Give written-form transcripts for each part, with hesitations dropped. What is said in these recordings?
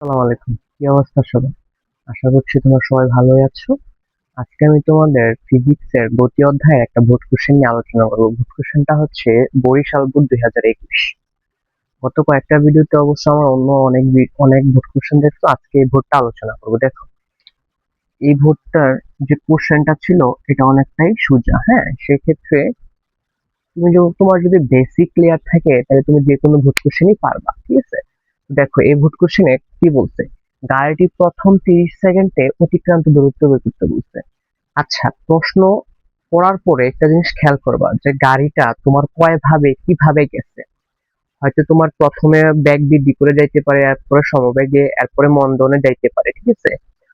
আসসালামু আলাইকুম। কি অবস্থা সবার? আশা করছি তোমরা সবাই ভালোই আছো। আজকে আমি তোমাদের ফিজিক্সের গতি অধ্যায়ের একটা বোর্ড কোশ্চেন নিয়ে আলোচনা করব। বোর্ড কোশ্চেনটা হচ্ছে বরিশাল বোর্ড 2021। গত কয়েকটা ভিডিওতে অবশ্য আমার অন্য অনেক বোর্ড কোশ্চেন দেখছো, আজকে এই বোর্ডটা আলোচনা করব। দেখো, এই বোর্ডটার যে কোশ্চেনটা ছিল এটা অনেকটাই সোজা। হ্যাঁ, সেক্ষেত্রে তোমার যদি বেসিক ক্লিয়ার থাকে তাহলে তুমি যে কোনো বোর্ড কোশ্চেনই পারবা। ঠিক আছে? দেখো, এই বোর্ড কোশ্চেনে কি বলছে, গাড়িটি প্রথম 30 সেকেন্ডে অতিক্রান্ত দূরত্ব বের করতে বলছে। আচ্ছা, প্রশ্ন পড়ার পরে একটা জিনিস খেয়াল করবা যে গাড়িটা তোমার কয় ভাবে কিভাবে গেছে। হয়তো তোমার প্রথমে বেগ বৃদ্ধি করে যাইতে পারে, এরপরে সমবেগে, এরপরে মন্দনে যাইতে পারে। ঠিক আছে?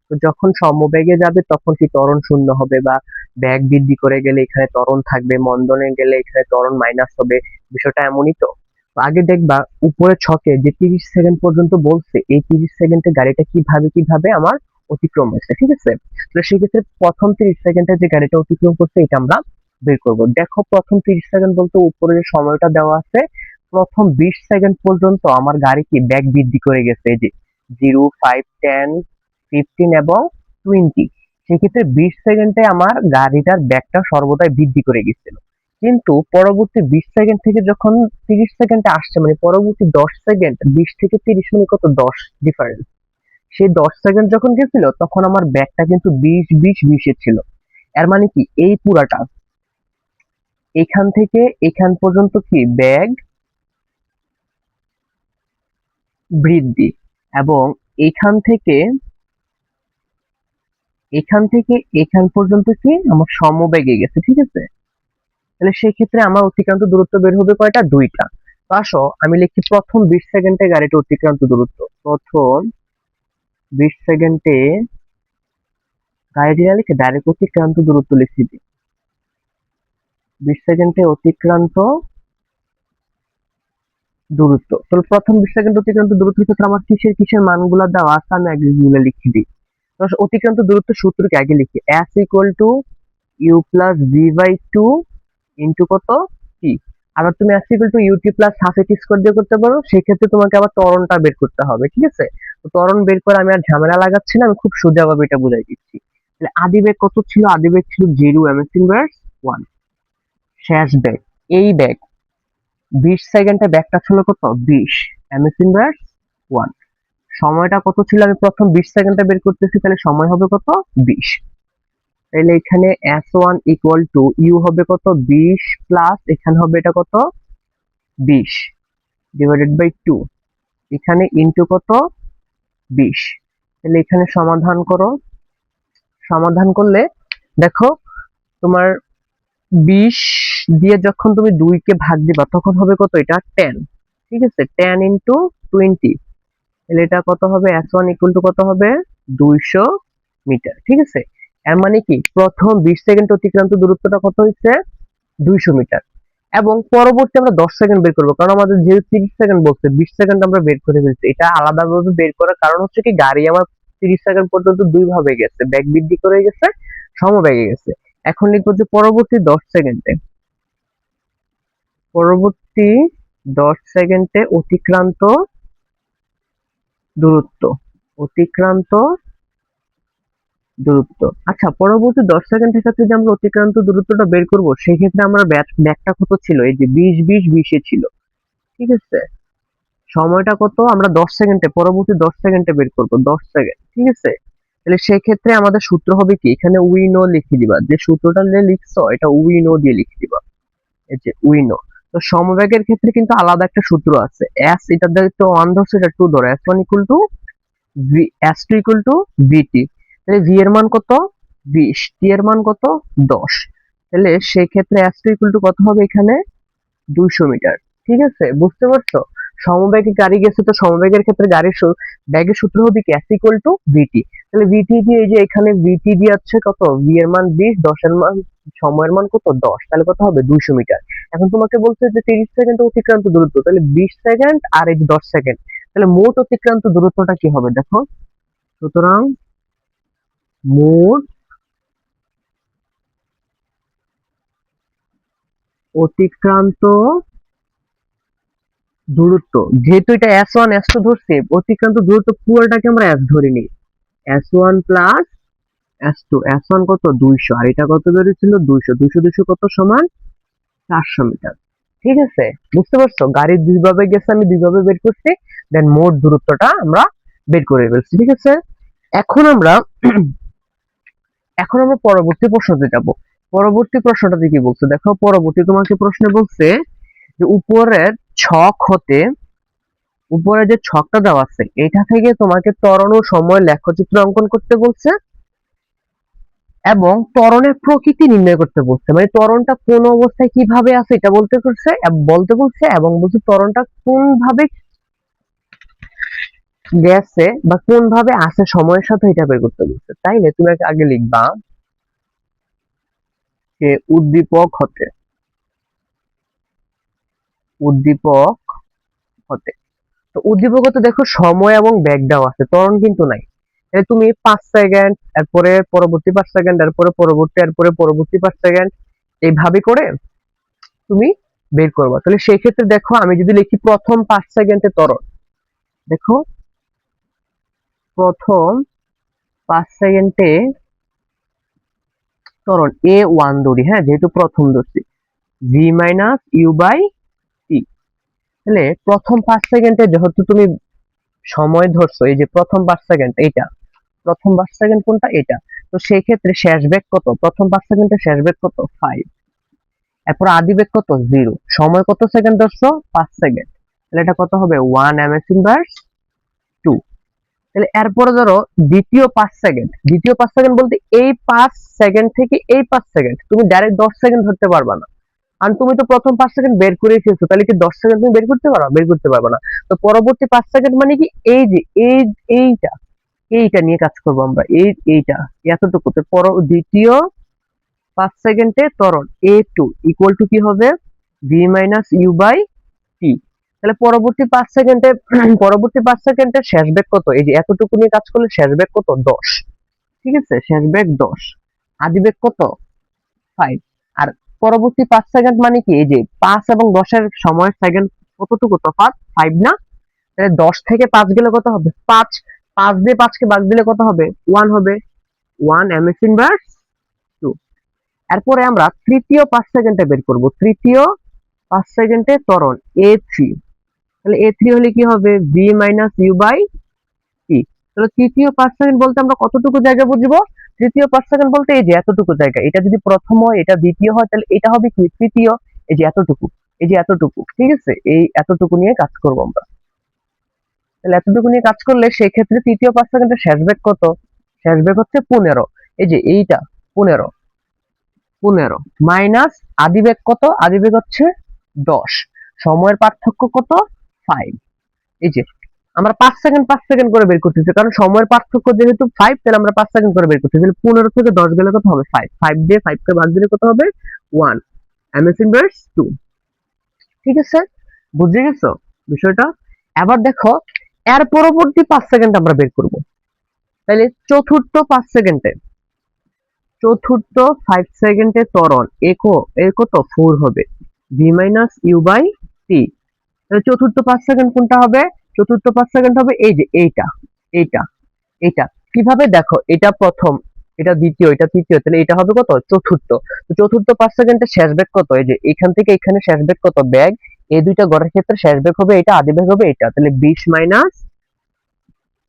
তো যখন সমবেগে যাবে তখন কি ত্বরণ শূন্য হবে, বা বেগ বৃদ্ধি করে গেলে এখানে ত্বরণ থাকবে, মন্দনে গেলে এখানে ত্বরণ মাইনাস হবে। বিষয়টা এমনই তো। তো আগে দেখবা উপরে ছকে যে 30 সেকেন্ড পর্যন্ত বলছে, এই 30 সেকেন্ডে গাড়িটা কিভাবে কিভাবে আমার অতিক্রম হয়েছে। ঠিক আছে? তো সেক্ষেত্রে প্রথম 30 সেকেন্ডে যে গাড়িটা অতিক্রম করছে এটা আমরা বের করবো। দেখো, প্রথম 30 সেকেন্ড বলতে উপরে যে সময়টা দেওয়া আছে, প্রথম 20 সেকেন্ড পর্যন্ত আমার গাড়ি কি ব্যাগ বৃদ্ধি করে গেছে, এই যে 0, 5, 10, 15 এবং 20। সেক্ষেত্রে 20 সেকেন্ডে আমার গাড়িটার ব্যাগটা সর্বদাই বৃদ্ধি করে গেছিল। কিন্তু পরবর্তী 20 সেকেন্ড থেকে যখন 30 সেকেন্ডে আসছে, মানে পরবর্তী 10 সেকেন্ড, 20 থেকে 30 মানে কত, 10 ডিফারেন্স। সেই 10 সেকেন্ড যখন গেছিল তখন আমার ব্যাগটা কিন্তু 20, 20, 20 এ ছিল। এর মানে কি, এই পুরাটা এখান থেকে এখান পর্যন্ত কি ব্যাগ বৃদ্ধি, এবং এখান থেকে এখান থেকে এখান পর্যন্ত কি আমার সমবেগে গেছে। ঠিক আছে? তাহলে সেই ক্ষেত্রে আমার অতিক্রান্ত দূরত্ব বের হবে কয়টা, দুইটা। তো আসো আমি লিখি প্রথম 20 সেকেন্ডে গাড়িটা অতিক্রান্ত দূরত্ব। প্রথম 20 সেকেন্ডে গাড়িটি না লিখে ডাইরেক্ট অতিক্রান্ত দূরত্ব লিখে দিই। 20 সেকেন্ডে অতিক্রান্ত দূরত্ব। তাহলে প্রথম 20 সেকেন্ড অতিক্রান্ত দূরত্বের ক্ষেত্রে আমার কিসের কিসের মানগুলা দেওয়া আছে আমি আগে এগুলো লিখে দিই। তো অতিক্রান্ত দূরত্ব সূত্রকে আগে লিখি, s equal to u plus v by two into কত, টি। আবার তুমি s equal to u t plus half a t square দিয়ে করতে পারো, সেক্ষেত্রে তোমাকে আবার ত্বরণটা বের করতে হবে। ঠিক আছে? তো ত্বরণ বের করে আমি আর ঝামেলা লাগাচ্ছি না, আমি খুব সোজাভাবে এটা বুঝাই দিচ্ছি। তাহলে আদি বেগ কত ছিল, আদি বেগ ছিল 0 m/s1। শেষ বেগ, এই বেগ 20 সেকেন্ডে ব্যাগটা ছিল কত, 20 m/s1। সময়টা কত ছিল, আমি প্রথম 20 সেকেন্ডে বের করতেছি, তাহলে সময় হবে কত, 20। তাহলে এখানে s1 ইকুয়াল টু ইউ হবে কত, 20 প্লাস এখানে হবে এটা কত, 20 ডিভাইডেড বাই 2, এখানে ইনটু কত, 20। তাহলে এখানে সমাধান করো। সমাধান করলে দেখো তোমার 20 দিয়ে যখন তুমি 2 কে ভাগ দিবা তখন হবে কত, এটা 10। ঠিক আছে? 10 ইনটু 20, তাহলে এটা কত হবে, s1 ইকুয়াল টু কত হবে, 200 মিটার। ঠিক আছে? এর মানে কি প্রথম 20 সেকেন্ড অতিক্রান্ত দূরত্বটা কত হচ্ছে, 200 মিটার। এবং পরবর্তী আমরা 10 সেকেন্ড বের করবো, কারণ আমাদের যেহেতু 30 সেকেন্ড বলছে, 20 সেকেন্ড আমরা বের করে ফেলছি। এটা আলাদাভাবে বের করার কারণ হচ্ছে কি, গাড়ি আমার 30 সেকেন্ড পর্যন্ত দুই ভাবে গেছে, ব্যাগ বৃদ্ধি করে গেছে, সমবেগে গেছে। এখন লিখবো যে পরবর্তী 10 সেকেন্ডে অতিক্রান্ত দূরত্ব, অতিক্রান্ত দূরত্ব। আচ্ছা, পরবর্তী 10 সেকেন্ডের ক্ষেত্রে যে আমরা অতিক্রান্ত দূরত্বটা বের করব, সেই ক্ষেত্রে আমরা ব্যাগটা কত ছিল, এই যে 20, 20, 20 এ ছিল। ঠিক আছে? সময়টা কত, আমরা 10 সেকেন্ডে, পরবর্তী 10 সেকেন্ডে বের করবো, 10 সেকেন্ড। ঠিক আছে? তাহলে সেক্ষেত্রে আমাদের সূত্র হবে কি, এখানে উই নো লিখে দিবা, যে সূত্রটা নিয়ে লিখছো এটা উই নো দিয়ে লিখে দিবা, এই যে উই নো। তো সমবেগের ক্ষেত্রে কিন্তু আলাদা একটা সূত্র আছে, এস এটা তো 1 ধরছে, এটা 2 ধরো, s1 equal to v, s2 equal to vt. তাহলে ভি এর মান কত, 20, টি এর মান কত, 10। তাহলে সেক্ষেত্রে s2 ইকুয়াল টু কত হবে এখানে, 200 মিটার। ঠিক আছে? বুঝতে পারছো? সমবেগে গাড়ি গেছে, তো সমবেগের ক্ষেত্রে গাড়ির ব্যাগের সূত্র হবে কি, s ইকুয়াল টু ভিটি। তাহলে ভিটি দিয়ে, এই যে এখানে ভিটি দিয়ে আছে কত, ভি এর মান 20, 10 এর মান, সময়ের মান কত, 10, তাহলে কত হবে, 200 মিটার। এখন তোমাকে বলছে যে 30 সেকেন্ড অতিক্রান্ত দূরত্ব, তাহলে 20 সেকেন্ড আর এই যে 10 সেকেন্ড, তাহলে মোট অতিক্রান্ত দূরত্বটা কি হবে দেখো। সুতরাং মোট অতিক্রান্ত দূরত্ব, যেহেতু এটা S1 S2 ধরছি, অতিক্রান্ত দূরত্ব পুরোটাকে আমরা S ধরে নিই। S1 প্লাস S2, S1 কত 200, আর এটা কত বেরিয়েছিল 200, 200 200 কত সমান 400 মিটার। ঠিক আছে, বুঝতে পারছো? গাড়ি দুইভাবে গেছে, আমি দুইভাবে বের করছি, দেন মোট দূরত্বটা আমরা বের করে ফেলছি। ঠিক আছে, এখন আমরা এখন আমরা পরবর্তী প্রশ্নতে যাব। পরবর্তী প্রশ্নটাতে কি বলছে দেখো, পরবর্তী তোমাকে প্রশ্নে বলছে যে উপরের ছক হতে, উপরে যে ছকটা দেওয়া আছে এটা থেকে তোমাকে ত্বরণ ও সময় লেখচিত্র অঙ্কন করতে বলছে এবং ত্বরণের প্রকৃতি নির্ণয় করতে বলছে, মানে ত্বরণটা কোন অবস্থায় কিভাবে আছে এটা বলতে বলছে এবং বলছে ত্বরণটা কোন ভাবে গেছে বা কোন ভাবে আছে সময়ের সাথে এটা বের করতে বলছে। তাইলে তুমি আগে লিখবা যে উদ্দীপক হতে। তো উদ্দীপকতে দেখো সময় এবং বেগ দেওয়া আছে, ত্বরণ কিন্তু নাই। তাহলে তুমি 5 সেকেন্ড, এরপরে পরবর্তী 5 সেকেন্ড, এরপরে পরবর্তী, এরপরে পরবর্তী 5 সেকেন্ড, এইভাবে করে তুমি বের করবা। তাহলে সেই ক্ষেত্রে দেখো আমি যদি লিখি প্রথম 5 সেকেন্ডে ত্বরণ, দেখো প্রথম 5 সেকেন্ডে ত্বরণ A1 ধরি, হ্যাঁ যেহেতু প্রথম ধরছি, v - u/t। তাহলে প্রথম 5 সেকেন্ডে যেহেতু তুমি সময় ধরছো, এই যে প্রথম 5 সেকেন্ড এইটা, প্রথম 5 সেকেন্ড কোনটা এটা, তো সেই ক্ষেত্রে শেষ বেগ কত, প্রথম 5 সেকেন্ডের শেষ বেগ কত 5, এরপর আদি বেগ কত 0, সময় কত সেকেন্ড ধরছো 5 সেকেন্ড, তাহলে এটা কত হবে 1 ms/2। তাহলে এরপরে ধরো দ্বিতীয় 5 সেকেন্ড বলতে এই 5 সেকেন্ড থেকে এই 5 সেকেন্ড তুমি ডাইরেক্ট 10 সেকেন্ড ধরতে পারবা না, আর তুমি তো প্রথম 5 সেকেন্ড বের করে ফেলছো, তাহলে কি 10 সেকেন্ড তুমি বের করতে পারো? বের করতে পারবে না। তো পরবর্তী 5 সেকেন্ড মানে কি এই যে এইটা এইটা নিয়ে কাজ করবো আমরা, এইটা এতটুকু। তো দ্বিতীয় 5 সেকেন্ডে ত্বরণ A2 ইকুয়াল টু কি হবে v - u/t। তাহলে পরবর্তী 5 সেকেন্ডের শেষ বেগ কত, এই যে এতটুকু নিয়ে কাজ করলে শেষ বেগ কত 10। ঠিক আছে, শেষ বেগ 10, আদি বেগ কত 5। আর পরবর্তী 5 সেকেন্ড মানে কি, এই যে 5 এবং 10 এর সময়ের সেকেন্ড কতটুকু তফাৎ 5 না? তাহলে 10 থেকে 5 গেলে কত হবে 5, 5 দিয়ে 5 কে ভাগ দিলে কত হবে 1 হবে, 1 ms/2। এরপরে আমরা তৃতীয় 5 সেকেন্ডে বের করব, তৃতীয় 5 সেকেন্ডে ত্বরণ A3। তাহলে A3 হলে কি হবে v - u/t। তাহলে তৃতীয় 5 সেকেন্ড বলতে আমরা কতটুকু জায়গা বুঝবো? তৃতীয় 5 সেকেন্ড বলতে এই যে এতটুকু জায়গা, এটা যদি প্রথম হয় এটা দ্বিতীয় হয় তাহলে এটা হবে কি তৃতীয়, এই যে এতটুকু, এই যে এতটুকু। ঠিক আছে, এই এতটুকু নিয়ে কাজ করব আমরা। তাহলে এতটুকু নিয়ে কাজ করলে সেই ক্ষেত্রে তৃতীয় 5 সেকেন্ডের শেষ বেগ কত, শেষ বেগ হচ্ছে 15, এই যে এইটা 15, 15 মাইনাস আদি বেগ কত, আদি বেগ হচ্ছে 10, সময়ের পার্থক্য কত 5। এই যে আমরা 5 সেকেন্ড করে বের করতেছি, কারণ সময়ের পার্থক্য যেহেতু 5, তাহলে আমরা 5 সেকেন্ড করে বের করতেছি। তাহলে 15 থেকে 10 গেলে কত হবে 5, 5 দিয়ে 5 কে ভাগ দিলে কত হবে 1 ms/2। ঠিক আছে, বুঝে গেছো বিষয়টা? এবার দেখো এর পরবর্তী 5 সেকেন্ড আমরা বের করব। তাহলে চতুর্থ 5 সেকেন্ডে ত্বরণ এ কত 4 হবে v - u/t। তাহলে চতুর্থ 5 সেকেন্ড কোনটা হবে? চতুর্থ 5 সেকেন্ড হবে এই যে এইটা এইটা। কিভাবে দেখো, এটা প্রথম, এটা দ্বিতীয়, এটা তৃতীয়, তাহলে এটা হবে কত চতুর্থ। তো চতুর্থ 5 সেকেন্ডের শেষ বেগ কত, এই যে এখান থেকে এখানে শেষ বেগ কত বেগ, এই দুইটা গড়ের ক্ষেত্রে শেষ বেগ হবে এটা, আদি বেগ হবে এটা, তাহলে 20 -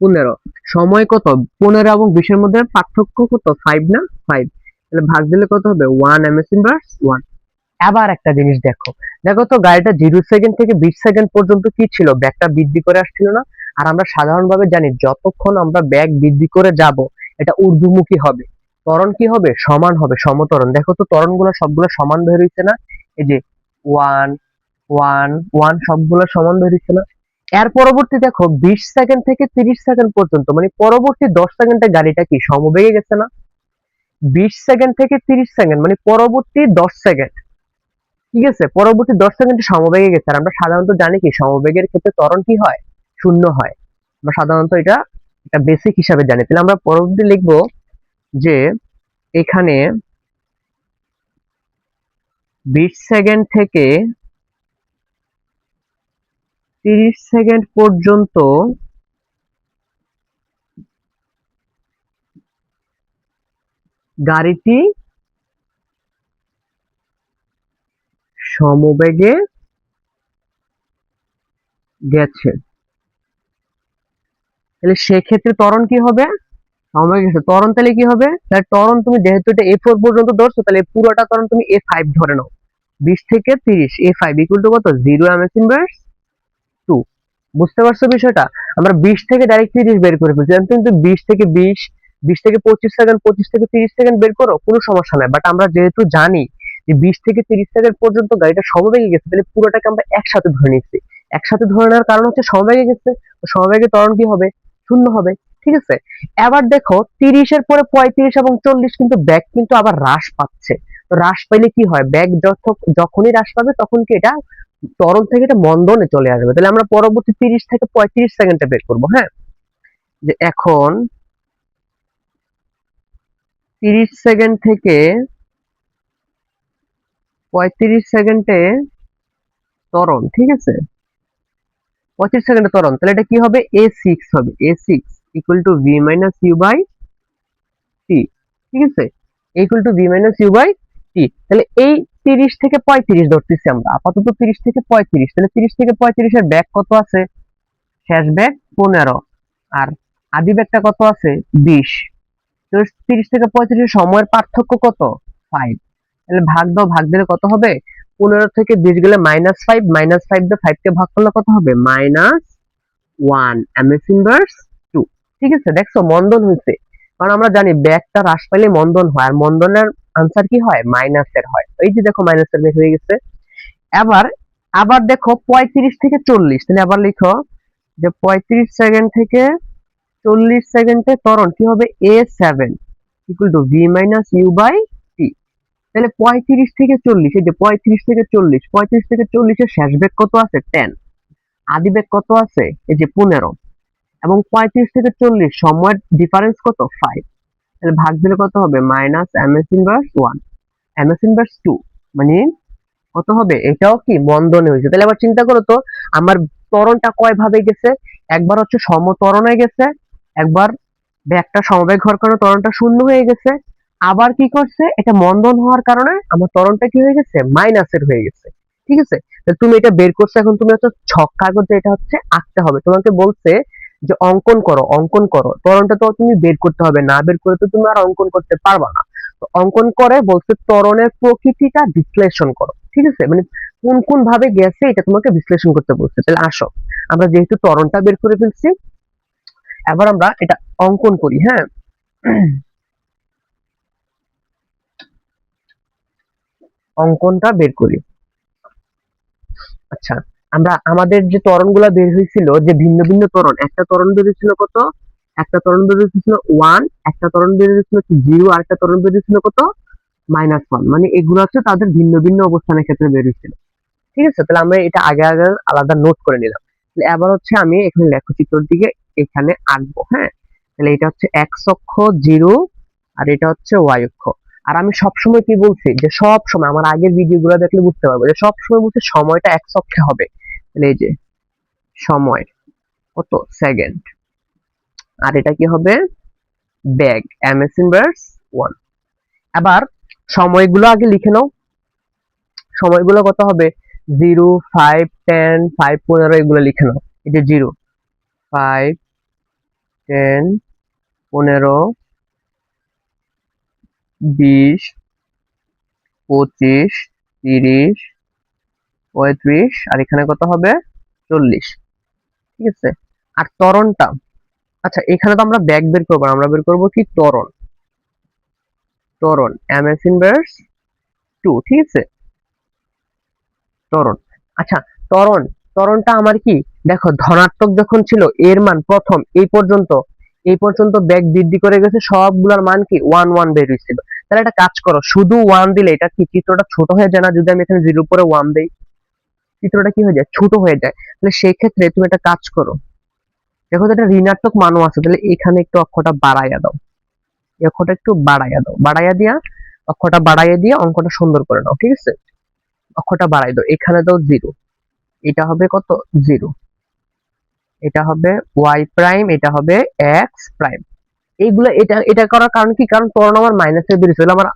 15। সময় কত 15 এবং 20 এর মধ্যে পার্থক্য কত 5 না 5, তাহলে ভাগ দিলে কত হবে 1 ms/1। আবার একটা জিনিস দেখো, দেখো তো গাড়িটা 0 সেকেন্ড থেকে 20 সেকেন্ড পর্যন্ত কি ছিল, ব্যাগটা বৃদ্ধি করে আসছিল না? আর আমরা সাধারণভাবে জানি যতক্ষণ আমরা ব্যাগ বৃদ্ধি করে যাব এটা ঊর্ধ্বমুখী হবে, ত্বরণ কি হবে সমান হবে, সমত্বরণ। দেখো তো ত্বরণগুলো সবগুলো সমান বের হইছে না, এই যে 1 1 1 সবগুলো সমান বের হইছে না? এর পরবর্তী দেখো 20 সেকেন্ড থেকে 30 সেকেন্ড পর্যন্ত, মানে পরবর্তী 10 সেকেন্ডে গাড়িটা কি সমবেগে গেছে না? 20 সেকেন্ড থেকে 30 সেকেন্ড মানে পরবর্তী 10 সেকেন্ড, ঠিক আছে, পরবর্তী 10 সেকেন্ডে সমবেগে গেছে। আর আমরা সাধারণত জানি কি সমবেগের ক্ষেত্রে ত্বরণ কি হয় শূন্য হয়, আমরা সাধারণত এটা একটা বেসিক হিসাবে জানি। তাহলে আমরা পরবর্তী লিখব যে এখানে 20 সেকেন্ড থেকে 30 সেকেন্ড পর্যন্ত গাড়িটি সমবেগে গেছে, তাহলে সেক্ষেত্রে ত্বরণ কি হবে? সমবেগে গেছে ত্বরণ, তাহলে কি হবে? তাহলে ত্বরণ তুমি যেহেতু এটা A4 পর্যন্ত ধরছো, তাহলে পুরোটা ত্বরণ তুমি A5 ধরে নাও। 20 থেকে 30 A5 ইকুয়াল টু কত? 0 ms ইনভার্স 2। বুঝতে পারছো বিষয়টা? আমরা 20 থেকে ডাইরেক্ট 30 বের করে ফেলছি, কিন্তু 20 থেকে 20, 20 থেকে 25 সেকেন্ড, 25 থেকে 30 সেকেন্ড বের করো, কোনো সমস্যা নাই। বাট আমরা যেহেতু জানি যে 20 থেকে 30 সেকেন্ড পর্যন্ত গাড়িটা সমবেগে গেছে, তাহলে পুরোটাকে আমরা একসাথে ধরে নিচ্ছি। একসাথে ধরে নেওয়ার কারণ হচ্ছে সমবেগে গেছে, তো সমবেগে ত্বরণ কি হবে? শূন্য হবে। ঠিক আছে, এবার দেখো 30 এর পরে 35 এবং 40 কিন্তু ব্যাগ কিন্তু আবার হ্রাস পাচ্ছে। তো হ্রাস পাইলে কি হয়? ব্যাগ যখনই হ্রাস পাবে তখন কি এটা ত্বরণ থেকে এটা মন্দনে চলে আসবে। তাহলে আমরা পরবর্তী 30 থেকে 35 সেকেন্ডে বের করবো। হ্যাঁ, যে এখন 30 সেকেন্ড থেকে 35 সেকেন্ডে ত্বরণ, ঠিক আছে, 35 সেকেন্ডে ত্বরণ, তাহলে এটা কি হবে? A6 হবে। A6 equal to V minus u by t. ঠিক আছে, equal to V minus u by t. তাহলে এই 30 থেকে 35 ধরতেছি আমরা আপাতত, 30 থেকে 35। তাহলে 30 থেকে 35 এর ব্যাগ কত আছে? শেষ ব্যাগ 15 আর আদি ব্যাগটা কত আছে? 20। তো 30 থেকে 35 সময়ের পার্থক্য কত? 5। তাহলে ভাগ দাও, ভাগ দিলে কত হবে? 15 থেকে 20 গেলে -5, -5 দিয়ে 5 কে ভাগ করলে কত হবে? -1 ms ইনভার্স 2। ঠিক আছে, দেখছো মন্দন হয়েছে, কারণ আমরা জানি ব্যাগটা হ্রাস পাইলে মন্দন হয়, আর মন্দনের আনসার কি হয়? মাইনাসের হয়। এই যে দেখো মাইনাসের বের হয়ে গেছে। এবার আবার দেখো 35 থেকে 40, তাহলে আবার লিখো যে 35 সেকেন্ড থেকে 40 সেকেন্ডে ত্বরণ কি হবে? A7 equal to V minus u by t. তাহলে 35 থেকে 40, এই যে 35 থেকে 40, 35 থেকে 40 এর শেষ বেগ কত আছে? 10। আদি বেগ কত আছে? এই যে 15। এবং 35 থেকে 40 সময়ের ডিফারেন্স কত? 5। তাহলে ভাগ দিলে কত হবে? Minus ms inverse 1, ms inverse 2, মানে কত হবে? এটাও কি মন্দনে হয়েছে। তাহলে আবার চিন্তা করো তো, আমার ত্বরণটা কয় ভাবে গেছে? একবার হচ্ছে সমত্বরণে গেছে, একবার ব্যাগটা সমবেগ হওয়ার কারণে ত্বরণটা শূন্য হয়ে গেছে, আবার কি করছে? এটা মন্দন হওয়ার কারণে আমার ত্বরণটা কি হয়ে গেছে? মাইনাসের হয়ে গেছে। ঠিক আছে, তুমি এটা বের করছো, এখন তুমি হচ্ছে ছক কাগজে এটা হচ্ছে আঁকতে হবে। তোমাকে বলছে যে অঙ্কন করো, অঙ্কন করো। ত্বরণটা তো তুমি বের করতে হবে, না বের করে তো তুমি আর অঙ্কন করতে পারবা না। তো অঙ্কন করে বলছে ত্বরণের প্রকৃতিটা বিশ্লেষণ করো। ঠিক আছে, মানে কোন কোন ভাবে গেছে এটা তোমাকে বিশ্লেষণ করতে বলছে। তাহলে আসো, আমরা যেহেতু ত্বরণটা বের করে ফেলছি, এবার আমরা এটা অঙ্কন করি। হ্যাঁ, অঙ্কনটা বের করি। আচ্ছা, আমরা আমাদের যে ত্বরণগুলো বের হয়েছিল, যে ভিন্ন ভিন্ন ত্বরণ, একটা ত্বরণ বের হয়েছিল কত? একটা ত্বরণ বের হয়েছিল 1, একটা ত্বরণ বের হয়েছিল 0, আর একটা ত্বরণ বের হয়েছিল কত? -1। মানে এগুলো হচ্ছে তাদের ভিন্ন ভিন্ন অবস্থানের ক্ষেত্রে বের হয়েছিল। ঠিক আছে, তাহলে আমরা এটা আগে আগে আলাদা নোট করে নিলাম। তাহলে এবার হচ্ছে আমি এখানে লেখচিত্রের দিকে এখানে আঁকবো। হ্যাঁ, তাহলে এটা হচ্ছে এক্স অক্ষ 0, আর এটা হচ্ছে ওয়াই অক্ষ। আর আমি সবসময় কি বলছি, যে সব সময় আমার আগের ভিডিওগুলো দেখলে বুঝতে পারবো যে সব সময় বলছি সময়টা এক্স অক্ষে হবে। তাহলে এই যে সময় কত? সেকেন্ড। আর এটা কি হবে? Bag ms inverse 1। আবার সময়গুলো আগে লিখে নাও। সময়গুলো কত হবে? 0, 5, 10, 5, 15 এগুলো লিখে নাও। এই যে 0, 5, 10, 15, 20, 25, 30, 35, আর এখানে কত হবে? 40। ঠিক আছে, আর ত্বরণটা, আচ্ছা এখানে তো আমরা ব্যাগ বের করবো না, আমরা বের করবো কি? ত্বরণ। ত্বরণ ms ইনভার্স 2। ঠিক আছে, ত্বরণ। আচ্ছা, ত্বরণ, ত্বরণটা আমার কি? দেখো ধনাত্মক যখন ছিল, এর মান প্রথম এই পর্যন্ত ব্যাগ বৃদ্ধি করে গেছে, সবগুলোর মান কি? 1 1 বের হয়েছিল। তাহলে একটা কাজ করো, শুধু 1 দিলে এটা কি চিত্রটা ছোট হয়ে যায় না? যদি আমি এখানে 0 পরে 1 দেই, চিত্রটা কি হয়ে যায়? ছোট হয়ে যায়। তাহলে সেই ক্ষেত্রে তুমি একটা কাজ করো, দেখো তো এটা ঋণাত্মক মানও আছে, তাহলে এখানে একটু অক্ষটা বাড়াইয়া দাও, এই অক্ষটা একটু বাড়াইয়া দাও, বাড়াইয়া দিয়া অক্ষটা বাড়াইয়া দিয়ে অঙ্কটা সুন্দর করে নাও। ঠিক আছে, অক্ষটা বাড়াই দাও, এখানে দাও 0, এটা হবে কত? 0। এটা হবে ওয়াই প্রাইম, এটা হবে এক্স প্রাইম। এইগুলো এটা এটা করার কারণ কি, কারণ ত্বরণ আমার মাইনাসে বেরিয়েছে, তাহলে আমার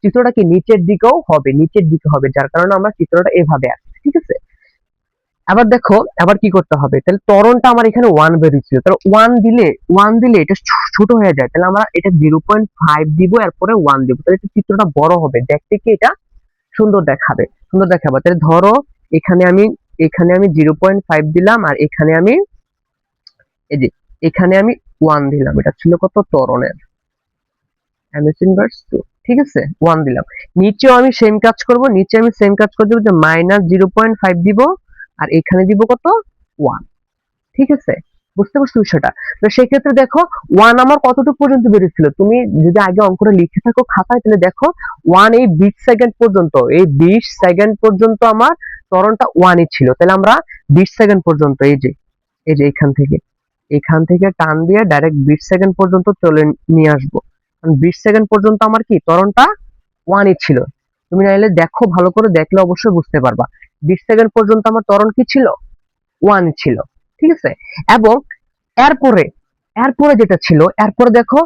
চিত্রটা কি নিচের দিকেও হবে, নিচের দিকে হবে, যার কারণে আমার চিত্রটা এভাবে আসছে, ঠিক আছে। আবার দেখো আবার কি করতে হবে, তাহলে ত্বরণটা আমার এখানে ওয়ান বেরিয়েছিল, তাহলে ওয়ান দিলে এটা ছোট হয়ে যায়, তাহলে আমরা এটা 0.5 দিব, এরপরে ওয়ান দিব, তাহলে চিত্রটা বড় হবে, দেখতে কি এটা সুন্দর দেখাবে। তাহলে ধরো এখানে আমি 0.5 দিলাম, আর এখানে আমি এই যে এখানে আমি ওয়ান দিলাম, এটা ছিল কত ত্বরণের এমএস ইনভার্স 2, ঠিক আছে, ওয়ান দিলাম। নিচেও আমি সেম কাজ করব, নিচে আমি সেম কাজ করে দেবো, যে -0.5 দিব, আর এখানে দিব কত ওয়ান, ঠিক আছে। বুঝতে পারছো বিষয়টা? তো সেই ক্ষেত্রে দেখো ওয়ান আমার কতটুকু পর্যন্ত বেরিয়েছিল, তুমি যদি আগে অঙ্কটা লিখে থাকো খাতায়, তাহলে দেখো ওয়ান এই 20 সেকেন্ড পর্যন্ত আমার ত্বরণটা ওয়ানই ছিল, তাহলে আমরা 20 সেকেন্ড পর্যন্ত এই যে এখান থেকে টান দিয়ে ডাইরেক্ট 20 সেকেন্ড পর্যন্ত চলে নিয়ে আসবো, কারণ 20 সেকেন্ড পর্যন্ত আমার কি ত্বরণটা ওয়ানই ছিল। তুমি নাইলে দেখো, ভালো করে দেখলে অবশ্যই বুঝতে পারবা 20 সেকেন্ড পর্যন্ত আমার ত্বরণ কি ছিল, ওয়ান ছিল, ঠিক আছে। এবং এরপরে এরপরে যেটা ছিল, এরপরে দেখো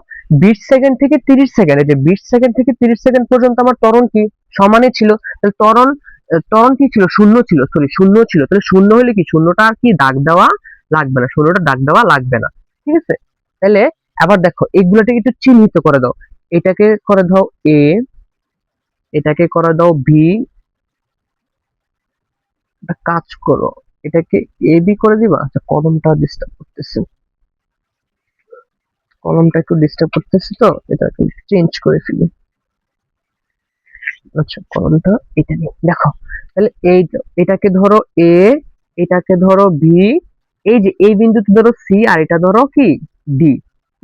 20 সেকেন্ড থেকে 30 সেকেন্ড, এই যে 20 সেকেন্ড থেকে 30 সেকেন্ড পর্যন্ত আমার ত্বরণ কি সমানই ছিল, তাহলে ত্বরণ কি ছিল, শূন্য ছিল, সরি শূন্য ছিল, তাহলে শূন্য হলে কি শূন্যটা আর কি দাগ দেওয়া লাগবে না, শূন্যটা দাগ দেওয়া লাগবে না, ঠিক আছে। তাহলে আবার দেখো এগুলোকে একটু চিহ্নিত করে দাও, এটাকে করে দাও এ, এটাকে করে দাও বি, একটা কাজ করো এটাকে এ বি করে দিবা। আচ্ছা, কলমটা একটু ডিস্টার্ব করতেছে, তো এটা একটু চেঞ্জ করে ফেলি। আচ্ছা, কলমটা এটা নিয়ে দেখো, তাহলে এটাকে ধরো এ, এটাকে ধরো বি, এই যে এই বিন্দুতে ধরো সি, আর এটা ধরো কি ডি।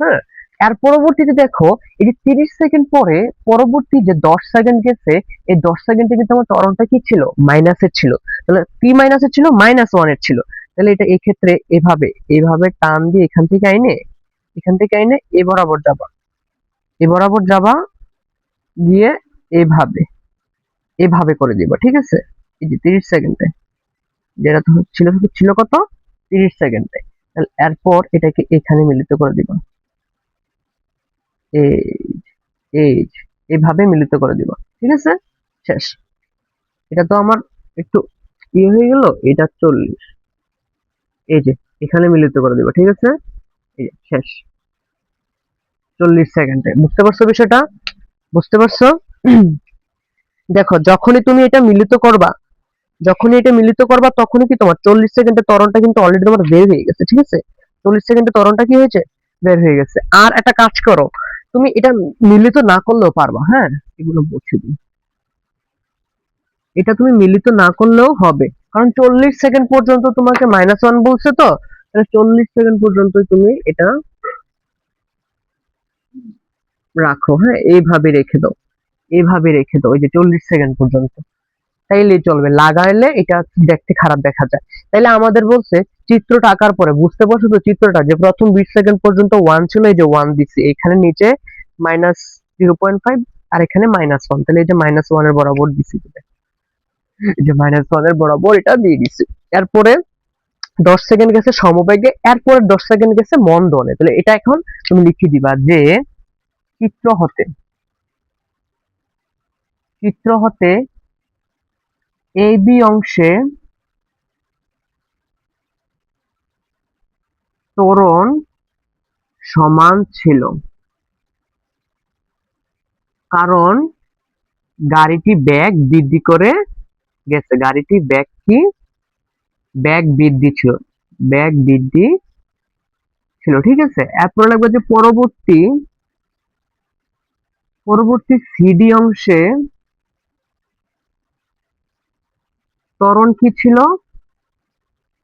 হ্যাঁ, এর পরবর্তীতে দেখো এই যে 30 সেকেন্ড পরে পরবর্তী যে 10 সেকেন্ড গেছে, এই 10 সেকেন্ডে কিন্তু আমার ত্বরণটা কি ছিল, মাইনাসের ছিল, তাহলে কি মাইনাসের ছিল, -1 এর ছিল। তাহলে এটা এই ক্ষেত্রে এভাবে টান দিয়ে এখান থেকে আইনে এ বরাবর যাবা গিয়ে এভাবে এভাবে করে দিবা, ঠিক আছে। এই যে 30 সেকেন্ডে যেটা তো ছিল কত, 30 সেকেন্ডে, তাহলে এরপর এটাকে এখানে মিলিত করে দিবা, এই এই এইভাবে মিলিত করে দিবা, ঠিক আছে। শেষ। এটা তো আমার একটু ইয়ে হয়ে গেল, এটা 40, এই যে এখানে মিলিত করে দিবা, ঠিক আছে। এই যে শেষ, 40 সেকেন্ডে। বুঝতে পারছো বিষয়টা? বুঝতে পারছো? দেখো যখনই এটা মিলিত করবা তখনই কি তোমার 40 সেকেন্ডের ত্বরণটা কিন্তু অলরেডি তোমার বের হয়ে গেছে, ঠিক আছে। 40 সেকেন্ডের ত্বরণটা কি হয়েছে, বের হয়ে গেছে। আর একটা কাজ করো, তুমি এটা মিলিত না করলেও পারবা, হ্যাঁ, এগুলো বলছি দিই, এটা তুমি মিলিত না করলেও হবে, কারণ 40 সেকেন্ড পর্যন্ত তোমাকে -1 বলছে, তো তাহলে 40 সেকেন্ড পর্যন্ত তুমি এটা রাখো, হ্যাঁ, এইভাবে রেখে দাও এই যে 40 সেকেন্ড পর্যন্ত, তাইলেই চলবে, লাগাইলে এটা দেখতে খারাপ দেখা যায়। তাইলে আমাদের বলছে চিত্রটা আঁকার পরে, বুঝতে পারছো তো চিত্রটা, যে প্রথম 20 সেকেন্ড পর্যন্ত ওয়ান ছিল, এই যে ওয়ান দিচ্ছি, এখানে নিচে -0.5, আর এখানে -1, তাহলে এই যে -1 এর বরাবর দিচ্ছি, এই যে -1 এর বরাবর এটা দিয়ে দিচ্ছি। এরপরে 10 সেকেন্ড গেছে সমবেগে, এরপরে 10 সেকেন্ড গেছে মন্দনে, তাহলে এটা এখন তুমি লিখে দিবা যে চিত্র হতে এ বি অংশে ত্বরণ সমান ছিল, কারণ গাড়িটি বেগ বৃদ্ধি করে গেছে, বেগ বৃদ্ধি ছিল, ঠিক আছে। এরপরে লাগবে যে পরবর্তী সিডি অংশে ত্বরণ কি ছিল,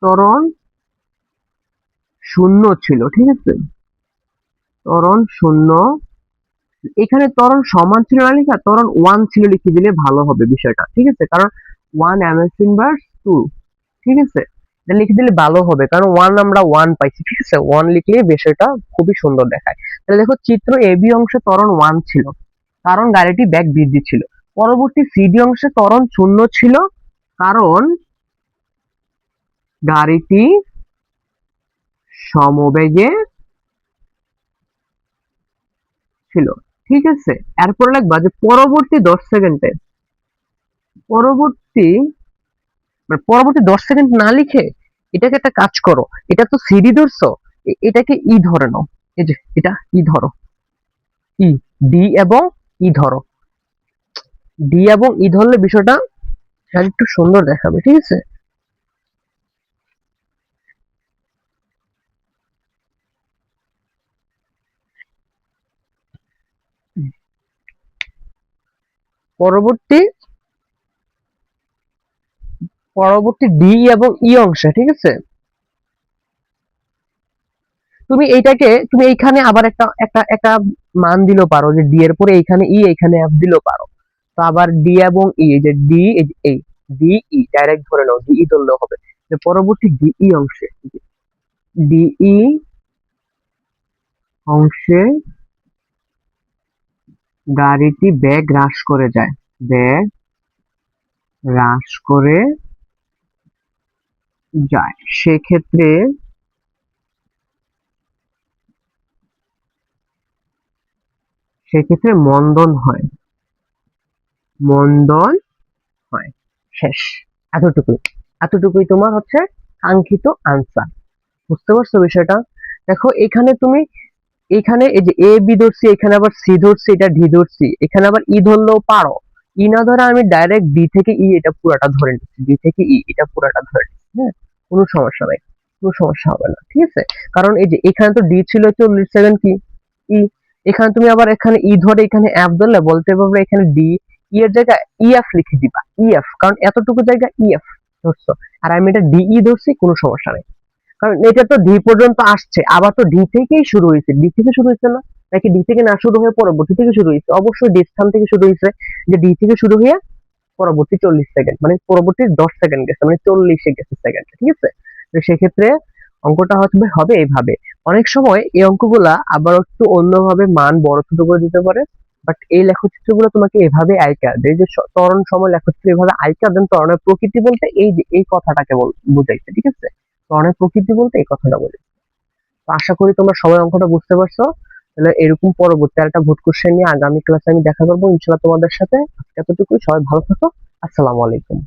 ত্বরণ শূন্য ছিল, ঠিক আছে, ত্বরণ শূন্য। এখানে ত্বরণ সমান ছিল না লিখা, ত্বরণ ওয়ান ছিল লিখে দিলে ভালো হবে বিষয়টা, ঠিক আছে, কারণ 1 ms ইনভার্স 2, ঠিক আছে, এটা লিখে দিলে ভালো হবে, কারণ আমরা ওয়ান পাইছি, ঠিক আছে, ওয়ান লিখলে বিষয়টা খুবই সুন্দর দেখায়। তাহলে দেখো চিত্র এ বি অংশে ত্বরণ ওয়ান ছিল, কারণ গাড়িটি বেগ বৃদ্ধি ছিল। পরবর্তী সিডি অংশে ত্বরণ শূন্য ছিল, কারণ গাড়িটি সমবেগে ছিল। ঠিক আছে, এরপর লিখবা যে পরবর্তী 10 সেকেন্ডে, পরবর্তী পরবর্তী 10 সেকেন্ড না লিখে এটাকে একটা কাজ করো, এটা তো সিডি ধরছো, এটাকে ই ধরে নাও। এই যে এটা ই ধরো, ই, ডি এবং ই ধরো। ডি এবং ই ধরলে বিষয়টা আর একটু সুন্দর দেখাবে। ঠিক আছে, পরবর্তী পরবর্তী ডি এবং ই অংশে, ঠিক আছে, তুমি এইটাকে তুমি এইখানে আবার একটা একটা একটা মান দিলেও পারো, যে ডি এর পরে এইখানে ই এইখানে এফ দিলেও পারো। তো আবার ডি এবং ই, এই যে ডি, এই ডি ই ডাইরেক্ট ধরে নাও, ডি ই ধরলেও হবে। যে পরবর্তী ডি ই অংশে, ডি ই অংশে গাড়িটি বেগ হ্রাস করে যায়, বেগ হ্রাস করে যায়, সেক্ষেত্রে সেক্ষেত্রে মন্দন হয়, মন্দন হয়। শেষ। এতটুকুই, এতটুকুই তোমার হচ্ছে কাঙ্ক্ষিত আনসার। বুঝতে পারছো বিষয়টা? দেখো এখানে তুমি, এখানে এই যে এ বি ধরছি, এখানে আবার সি ধরছি, এটা ডি ধরছি, এখানে আবার ই ধরলেও পারো। ই না ধরে আমি ডাইরেক্ট ডি থেকে ই এটা পুরাটা ধরে নিচ্ছি, ডি থেকে ই এটা পুরাটা ধরে নিচ্ছি। হ্যাঁ, কোনো সমস্যা নাই, কোনো সমস্যা হবে না। ঠিক আছে, কারণ এই যে এখানে তো ডি ছিল 40 সেকেন্ড, কি ই, এখানে তুমি আবার এখানে ই ধরে এখানে এফ ধরলে বলতে পারবে এখানে ডি, ই এর জায়গায় ই এফ লিখে দিবা, ই এফ, কারণ এতটুকু জায়গা ই এফ ধরছো, আর আমি এটা ডি ই ধরছি, কোনো সমস্যা নেই। কারণ এটা তো ডি পর্যন্ত আসছে, আবার তো ডি থেকেই শুরু হয়েছে, ডি থেকে শুরু হয়েছে না, নাকি ডি থেকে না শুরু হয়ে পরবর্তী থেকে শুরু হয়েছে? অবশ্যই ডি স্থান থেকে শুরু হয়েছে, যে ডি থেকে শুরু হয়ে পরবর্তী 40 সেকেন্ড, মানে পরবর্তী 10 সেকেন্ড গেছে, মানে 40-এ গেছে সেকেন্ড। ঠিক আছে, তো সেক্ষেত্রে অঙ্কটা হবে হবে এইভাবে। অনেক সময় এই অঙ্কগুলা আবার একটু অন্যভাবে মান বড় ছোট করে দিতে পারে, বাট এই লেখচিত্রগুলো তোমাকে এভাবে আইকা দেয়, যে ত্বরণ সময় লেখচিত্র এভাবে আইকা দেন। ত্বরণের প্রকৃতি বলতে এই যে এই কথাটাকে বুঝাইছে। ঠিক আছে, ত্বরণের প্রকৃতি বলতে এই কথাটা বলে। তো আশা করি তোমরা সবাই অঙ্কটা বুঝতে পারছো। তাহলে এরকম পরবর্তী একটা ভোট কোশ্চেন নিয়ে আগামী ক্লাসে আমি দেখা করবো ইনশাল্লাহ তোমাদের সাথে। আজকে এতটুকুই, সবাই ভালো থাকো। আসসালামু আলাইকুম।